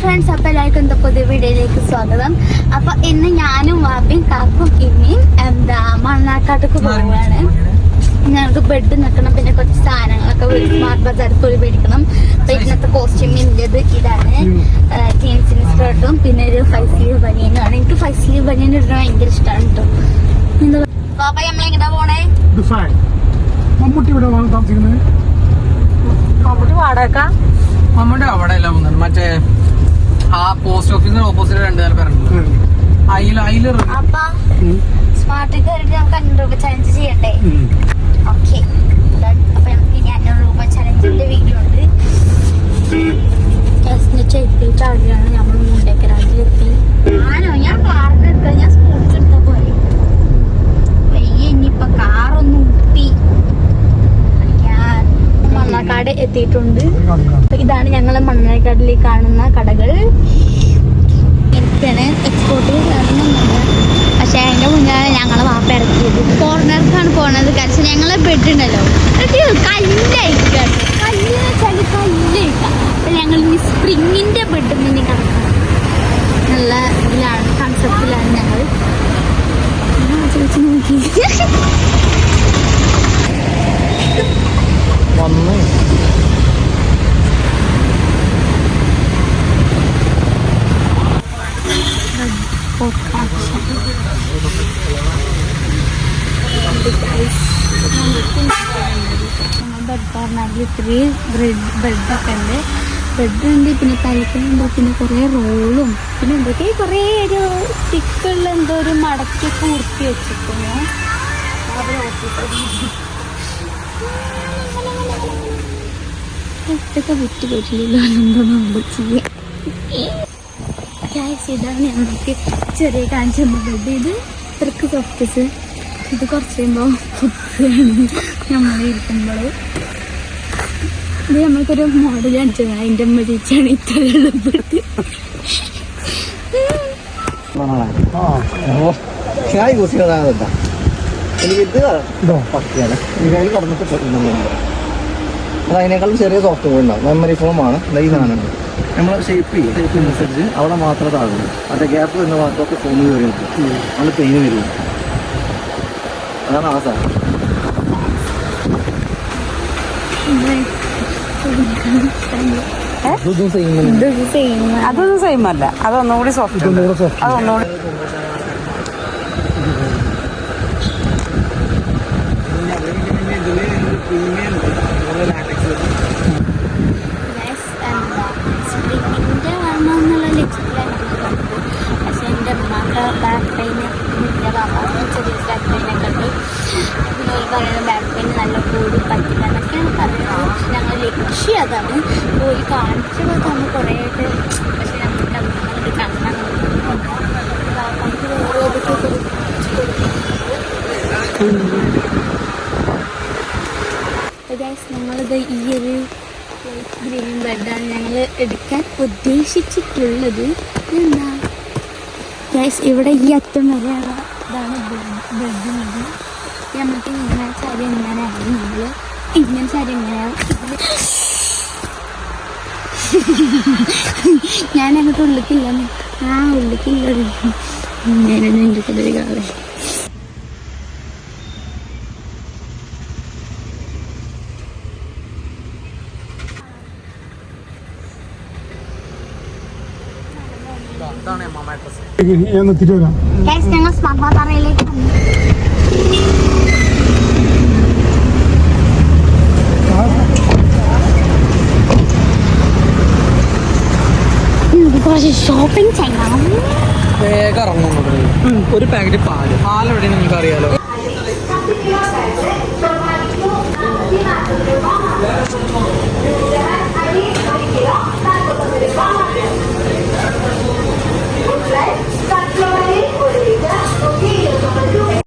Friends, അപ്പോൾ എല്ലാവർക്കും എന്താ പുതിയ വീഡിയോയിലേക്ക് സ്വാഗതം. അപ്പൊ ഇന്ന് ഞാനും വാപ്പിയും കാക്കും ഇനിയും മണ്ണാർക്കാട്ടേക്ക് പോവുകയാണ്. ഞങ്ങൾക്ക് ബെഡ് നിൽക്കണം, പിന്നെ കുറച്ച് സാധനങ്ങളൊക്കെ സ്മാർട്ട് ബസാറിൽ പോയി മേടിക്കണം. അപ്പൊ ഇന്നത്തെ കോസ്റ്റ്യൂമിൻ്റെത് ഇതാണ്. ജീൻസിന് സ്കേർട്ടും പിന്നെ ഒരു 5 സ്ലീവ് ബനിയനാണ്. എനിക്ക് 5 സ്ലീവ് ബനിയൻ ഇടുന്നത് ഭയങ്കര ഇഷ്ടമാണ് കേട്ടോ. എന്താ പാപ്പ നമ്മളെങ്ങോട്ടാ പോണേ? മമ്മൂട്ടി ഇവിടെ താമസിക്കുന്നത്. മമ്മൂട്ടി വാടക മമ്മൂട്ടി അവിടെ എല്ലാം മറ്റേ ആ പോസ്റ്റ് ഓഫീസിന് ഓപ്പോസിറ്റ് 2 നില പേരുണ്ട്. അപ്പൊ സ്മാർട്ടിൽ കയറിയിട്ട് നമുക്ക് 500 രൂപ ചലഞ്ച് ചെയ്യണ്ടേ? ഓക്കെ, അപ്പൊ നമുക്ക് ഇനി 500 രൂപ ചലഞ്ചിന്റെ വീഡിയോ ഉണ്ട്. ചാടിയാണ് നമ്മൾ മുണ്ടേക്കരാജിലെത്തി. ഞാൻ കാറിനെടുക്ക, ഞാൻ സ്കൂട്ടി എടുത്താ പോലെ വയ്യ. ഇനിയിപ്പൊ കാറൊന്നും ഉപ്പി മണ്ണാർക്കാട് എത്തിയിട്ടുണ്ട്. ഇതാണ് ഞങ്ങളെ മണ്ണാർക്കാടിൽ കാണുന്ന കടകൾ. എനിക്കാണ് എക്സ്പോർട്ട് കാണുന്നുണ്ട്, പക്ഷെ അതിന്റെ മുന്നാണ് ഞങ്ങളെ വാപ്പ ഇറക്കിയത്. കോർണർക്കാണ് പോണത്. കാരണം ഞങ്ങളെ ബെഡ് ഉണ്ടല്ലോ കല്ലയക്കാം, കല്ലിന് വെച്ചാൽ കല്ലയക്കാം. അപ്പൊ ഞങ്ങൾ ഇനി സ്പ്രിങ്ങിന്റെ ബെഡ് തന്നെ കിടക്കണം. നല്ല ഇതിലാണ്, കൺസെപ്റ്റിലാണ് ഞങ്ങൾ. ചോദിച്ചു നോക്കി വന്ന് ബെഡ് പറഞ്ഞാൽ ഇത്രയും ബെഡൊക്കെ ഉണ്ട്. ബെഡ് ഉണ്ട്, പിന്നെ തയ്ക്കുന്നുണ്ട്, പിന്നെ കുറേ റോളും, പിന്നെ എന്തൊക്കെ കുറേ ഒരു സ്റ്റിക്കുള്ള എന്തോ ഒരു മടക്കി കൂർത്തി വെച്ചിട്ടുണ്ട്. ഇതൊക്കെ വിറ്റ് പറ്റില്ല, എന്തോ നമ്മൾ ചെയ്യാം. ഇതാണ് ഞങ്ങൾക്ക് ചെറിയ കാണിച്ച ബെഡ്. ഇത് ഇത്രക്ക് സോഫ്റ്റ്സ്, ഇത് കുറച്ച് കഴിയുമ്പോൾ ഫുഡാണ് നമ്മളിരിക്കുമ്പോൾ. ഇത് നമ്മൾക്കൊരു മോഡൽ കാണിച്ചത് അതിൻ്റെ അമ്മ ചേച്ചിയാണ് ഇത്രയുള്ള ബെഡ്. അതിനേക്കാളും ചെറിയ സോഫ്റ്റ് ബോർഡ് ഉണ്ടാവും. മെമ്മറി ഫോമാണ് ഈ സാധനം. നമ്മൾ ഷേപ്പ് അനുസരിച്ച് അവിടെ മാത്രമേ താഴുള്ളൂ. അതിൻ്റെ ഗ്യാപ്പ് വരുന്ന ഭാഗത്തൊക്കെ ഫോൺ കയറി നിൽക്കും, നമ്മൾ പെയിന് വരും. അതാണ് ആ സാധനം. അതൊന്നും സെയിം അല്ല, അതൊന്നുകൂടി സോഫ്റ്റ്, അതൊന്നുകൂടി. സ്പ്രിങ്ങിൻ്റെ വേണമെന്നുള്ള ലക്ഷ്യത്തിലാണ് ഞങ്ങൾ കണ്ടത്. പക്ഷെ എൻ്റെ അമ്മക്ക് ബാക്ക് പെയിന് ചെറിയ ബാക്ക് പെയിനൊക്കെ ഉണ്ട്. പിന്നെ പറയുന്നത് ബാക്ക് പെയിൻ നല്ല കൂടി പറ്റില്ല എന്നൊക്കെയാണ് പറയുന്നത്. പക്ഷെ ഞങ്ങൾ ലക്ഷ്യം അതാണ്. പോയി കാണിച്ചപ്പോൾ നമ്മൾ കുറേ ആയിട്ട്, പക്ഷെ നമുക്ക് അത് കാണാൻ നമുക്ക് ഓരോതൊക്കെ ഞങ്ങളിത് ഈ ഒരു ഗ്രീൻ ബെഡാണ് ഞങ്ങൾ എടുക്കാൻ ഉദ്ദേശിച്ചിട്ടുള്ളത്. എന്താ ഗൈസ്, ഇവിടെ ഈ അറ്റം വരെയുള്ള ഇതാണ് ബെഡുള്ളത്. നമുക്ക് ഇങ്ങനെ സാരി എങ്ങനെയാണ്, നമ്മൾ ഇങ്ങനെ സാരി എങ്ങനെയാവും. ഞാൻ അങ്ങോട്ട് ഉള്ളിക്കില്ലെന്ന് ഉള്ളിക്കില്ലത് ഞാനൊന്നും എൻ്റെ കഥ കാണാൻ. ഞങ്ങൾ സ്മാർട്ട് ബസാറിലേക്ക് കുറച്ച് ഷോപ്പിംഗ് ചെയ്യണം. വേഗം ഇറങ്ങുന്നത് ഒരു പാക്കറ്റ് പാലെവിടെ നിങ്ങൾക്ക് അറിയാലോ.